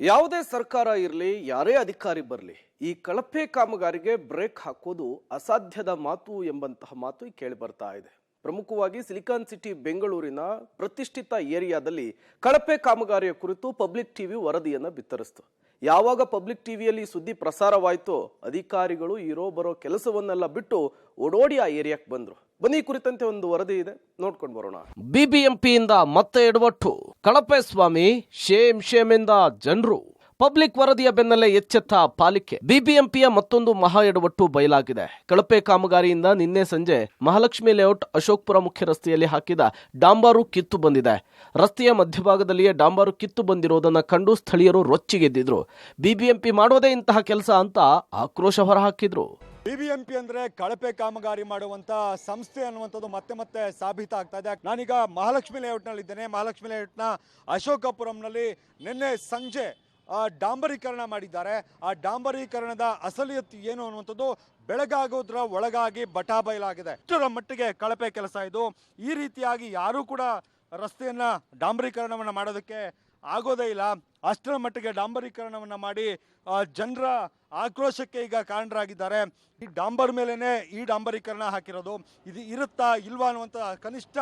ಯಾವುದೇ ಸರ್ಕಾರ ಇರಲಿ, ಯಾರೇ ಅಧಿಕಾರಿ ಬರಲಿ, ಈ ಕಳಪೆ ಕಾಮಗಾರಿಗೆ ಬ್ರೇಕ್ ಹಾಕೋದು ಅಸಾಧ್ಯದ ಮಾತು ಎಂಬಂತಹ ಮಾತು ಕೇಳಿ ಬರ್ತಾ ಇದೆ. ಪ್ರಮುಖವಾಗಿ ಸಿಲಿಕಾನ್ ಸಿಟಿ ಬೆಂಗಳೂರಿನ ಪ್ರತಿಷ್ಠಿತ ಏರಿಯಾದಲ್ಲಿ ಕಳಪೆ ಕಾಮಗಾರಿಯ ಕುರಿತು ಪಬ್ಲಿಕ್ ಟಿವಿ ವರದಿಯನ್ನು ಬಿತ್ತರಿಸಿತು. ಯಾವಾಗ ಪಬ್ಲಿಕ್ ಟಿವಿಯಲ್ಲಿ ಸುದ್ದಿ ಪ್ರಸಾರವಾಯಿತೋ ಅಧಿಕಾರಿಗಳು ಇರೋ ಬರೋ ಕೆಲಸವನ್ನೆಲ್ಲ ಬಿಟ್ಟು ಓಡೋಡಿ ಆ ಏರಿಯಾಕ್ಕೆ ಬಂದ್ರು. ಬನ್ನಿ, ಕುರಿತಂತೆ ಒಂದು ವರದಿ ಇದೆ, ನೋಡ್ಕೊಂಡು ಬರೋಣ. ಬಿಬಿಎಂಪಿಯಿಂದ ಮತ್ತೆ ಎಡವಟ್ಟು, ಕಳಪೆ ಸ್ವಾಮಿ ಶೇಮ್ ಎಂದ ಜನರು. ಪಬ್ಲಿಕ್ ವರದಿಯ ಬೆನ್ನಲ್ಲೇ ಎಚ್ಚೆತ್ತ ಪಾಲಿಕೆ. ಬಿಬಿಎಂಪಿಯ ಮತ್ತೊಂದು ಮಹಾ ಎಡವಟ್ಟು ಬಯಲಾಗಿದೆ. ಕಳಪೆ ಕಾಮಗಾರಿಯಿಂದ ನಿನ್ನೆ ಸಂಜೆ ಮಹಾಲಕ್ಷ್ಮಿ ಲೇಔಟ್ ಅಶೋಕ್ಪುರ ಮುಖ್ಯ ರಸ್ತೆಯಲ್ಲಿ ಹಾಕಿದ ಡಾಂಬಾರು ಕಿತ್ತು ಬಂದಿದೆ. ರಸ್ತೆಯ ಮಧ್ಯಭಾಗದಲ್ಲಿಯೇ ಡಾಂಬಾರು ಕಿತ್ತು ಬಂದಿರೋದನ್ನ ಕಂಡು ಸ್ಥಳೀಯರು ರೊಚ್ಚಿಗೆದ್ದಿದ್ರು. ಬಿಬಿಎಂಪಿ ಮಾಡೋದೇ ಇಂತಹ ಕೆಲಸ ಅಂತ ಆಕ್ರೋಶ ಹೊರಹಾಕಿದ್ರು. ಬಿಬಿಎಂಪಿ ಅಂದ್ರೆ ಕಳಪೆ ಕಾಮಗಾರಿ ಮಾಡುವಂತ ಸಂಸ್ಥೆ ಅನ್ನುವಂಥದ್ದು ಮತ್ತೆ ಮತ್ತೆ ಸಾಬೀತಾಗ್ತಾ ಇದೆ. ನಾನೀಗ ಮಹಾಲಕ್ಷ್ಮಿ ಲೇಔಟ್ ನಲ್ಲಿ ಇದ್ದೇನೆ. ಮಹಾಲಕ್ಷ್ಮಿ ಲೇಔಟ್ ನ ಅಶೋಕಪುರಂನಲ್ಲಿ ನಿನ್ನೆ ಸಂಜೆ ಡಾಂಬರೀಕರಣ ಮಾಡಿದ್ದಾರೆ. ಆ ಡಾಂಬರೀಕರಣದ ಅಸಲಿಯತ್ತು ಏನು ಅನ್ನುವಂಥದ್ದು ಬೆಳಗಾಗೋದ್ರ ಒಳಗಾಗಿ ಬಟಾಬಯಲಾಗಿದೆ. ಇಷ್ಟರ ಮಟ್ಟಿಗೆ ಕಳಪೆ ಕೆಲಸ ಇದು. ಈ ರೀತಿಯಾಗಿ ಯಾರೂ ಕೂಡ ರಸ್ತೆಯನ್ನ ಡಾಂಬರೀಕರಣವನ್ನ ಮಾಡೋದಕ್ಕೆ ಆಗೋದೇ ಇಲ್ಲ. ಅಷ್ಟರ ಮಟ್ಟಿಗೆ ಡಾಂಬರೀಕರಣವನ್ನ ಮಾಡಿ ಜನರ ಆಕ್ರೋಶಕ್ಕೆ ಈಗ ಕಾರಣರಾಗಿದ್ದಾರೆ. ಈ ಡಾಂಬರ್ ಮೇಲೇನೆ ಈ ಡಾಂಬರೀಕರಣ ಹಾಕಿರೋದು. ಇದು ಇರುತ್ತಾ ಇಲ್ವಾ ಅನ್ನುವಂಥ ಕನಿಷ್ಠ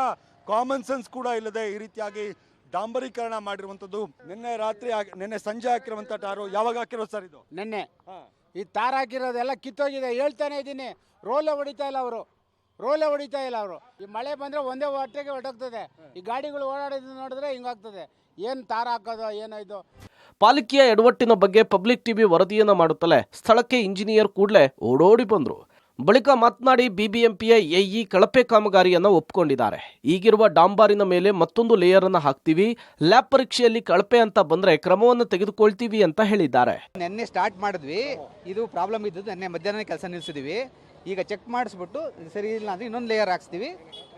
ಕಾಮನ್ ಸೆನ್ಸ್ ಕೂಡ ಇಲ್ಲದೆ ಈ ರೀತಿಯಾಗಿ ಡಾಂಬರೀಕರಣ ಮಾಡಿರುವಂಥದ್ದು. ನಿನ್ನೆ ಸಂಜೆ ಹಾಕಿರುವಂಥ ಟಾರು. ಯಾವಾಗ ಹಾಕಿರೋದು ಸರ್ ಇದು? ನಿನ್ನೆ ಈ ತಾರ್ ಹಾಕಿರೋದೆಲ್ಲ ಕಿತ್ತೋಗಿದೆ. ಹೇಳ್ತಾನೆ ಇದ್ದೀನಿ, ರೋಲೇ ಹೊಡಿತಾ ಇಲ್ಲ ಅವರು. ಈ ಮಳೆ ಬಂದರೆ ಒಂದೇ ಹೊಟ್ಟೆಗೆ ಹೊರಟೋಗ್ತದೆ. ಈ ಗಾಡಿಗಳು ಓಡಾಡೋದು ನೋಡಿದ್ರೆ ಹಿಂಗಾಗ್ತದೆ. ಏನು ತಾರ ಹಾಕೋದು ಏನೋ ಇದು. ಪಾಲಿಕೆಯ ಎಡವಟ್ಟಿನ ಬಗ್ಗೆ ಪಬ್ಲಿಕ್ ಟಿವಿ ವರದಿಯನ್ನ ಮಾಡುತ್ತಲೇ ಸ್ಥಳಕ್ಕೆ ಇಂಜಿನಿಯರ್ ಕೂಡಲೇ ಓಡೋಡಿ ಬಂದ್ರು. ಬಳಿಕ ಮಾತನಾಡಿ ಬಿಬಿಎಂಪಿಯ ಎಇ ಕಳಪೆ ಕಾಮಗಾರಿಯನ್ನ ಒಪ್ಪಿಕೊಂಡಿದ್ದಾರೆ. ಈಗಿರುವ ಡಾಂಬಾರಿನ ಮೇಲೆ ಮತ್ತೊಂದು ಲೇಯರ್ ಅನ್ನ ಹಾಕ್ತೀವಿ, ಲ್ಯಾಬ್ ಪರೀಕ್ಷೆಯಲ್ಲಿ ಕಳಪೆ ಅಂತ ಬಂದ್ರೆ ಕ್ರಮವನ್ನು ತೆಗೆದುಕೊಳ್ತೀವಿ ಅಂತ ಹೇಳಿದ್ದಾರೆ. ನಿನ್ನೆ ಸ್ಟಾರ್ಟ್ ಮಾಡಿದ್ವಿ, ಇದು ಪ್ರಾಬ್ಲಮ್ ಇದ್ದದ್ದು. ನಿನ್ನೆ ಮಧ್ಯಾಹ್ನ ಕೆಲಸ ನಿಲ್ಲಿಸಿದ್ವಿ. ಈಗ ಚೆಕ್ ಮಾಡಿಸ್ಬಿಟ್ಟು ಸರಿ ಇಲ್ಲ ಅಂದ್ರೆ ಇನ್ನೊಂದು ಲೇಯರ್ ಹಾಕ್ಸ್ತೀವಿ.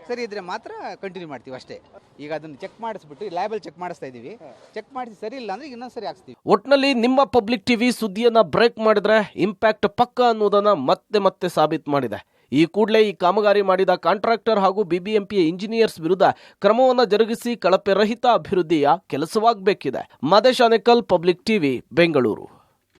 ಸರಿ ಇದ್ರೆ ಮಾತ್ರ ಕಂಟಿನ್ಯೂ ಮಾಡ್ತೀವಿ ಅಷ್ಟೇ. ಈಗ ಅದನ್ನು ಚೆಕ್ ಮಾಡಿಸ್ಬಿಟ್ಟು ಲ್ಯಾಬಲ್ಲಿ ಚೆಕ್ ಮಾಡಿಸ್ತಾ ಇದೀವಿ. ಚೆಕ್ ಮಾಡಿಸಿ ಸರಿ ಇಲ್ಲ ಅಂದ್ರೆ ಇನ್ನೊಂದು ಸರಿ ಹಾಕ್ಸ್ತೀವಿ. ಒಟ್ನಲ್ಲಿ ನಿಮ್ಮ ಪಬ್ಲಿಕ್ ಟಿವಿ ಸುದ್ದಿಯನ್ನ ಬ್ರೇಕ್ ಮಾಡಿದ್ರೆ ಇಂಪ್ಯಾಕ್ಟ್ ಪಕ್ಕ ಅನ್ನೋದನ್ನ ಮತ್ತೆ ಸಾಬೀತು ಮಾಡಿದೆ. ಈ ಕೂಡಲೇ ಈ ಕಾಮಗಾರಿ ಮಾಡಿದ ಕಾಂಟ್ರಾಕ್ಟರ್ ಹಾಗೂ ಬಿಬಿಎಂಪಿಯ ಇಂಜಿನಿಯರ್ಸ್ ವಿರುದ್ಧ ಕ್ರಮವನ್ನು ಜರುಗಿಸಿ ಕಳಪೆ ರಹಿತ ಅಭಿವೃದ್ಧಿಯ ಕೆಲಸವಾಗಬೇಕಿದೆ. ಮದೇಶ್ ಆನೇಕಲ್, ಪಬ್ಲಿಕ್ ಟಿವಿ, ಬೆಂಗಳೂರು.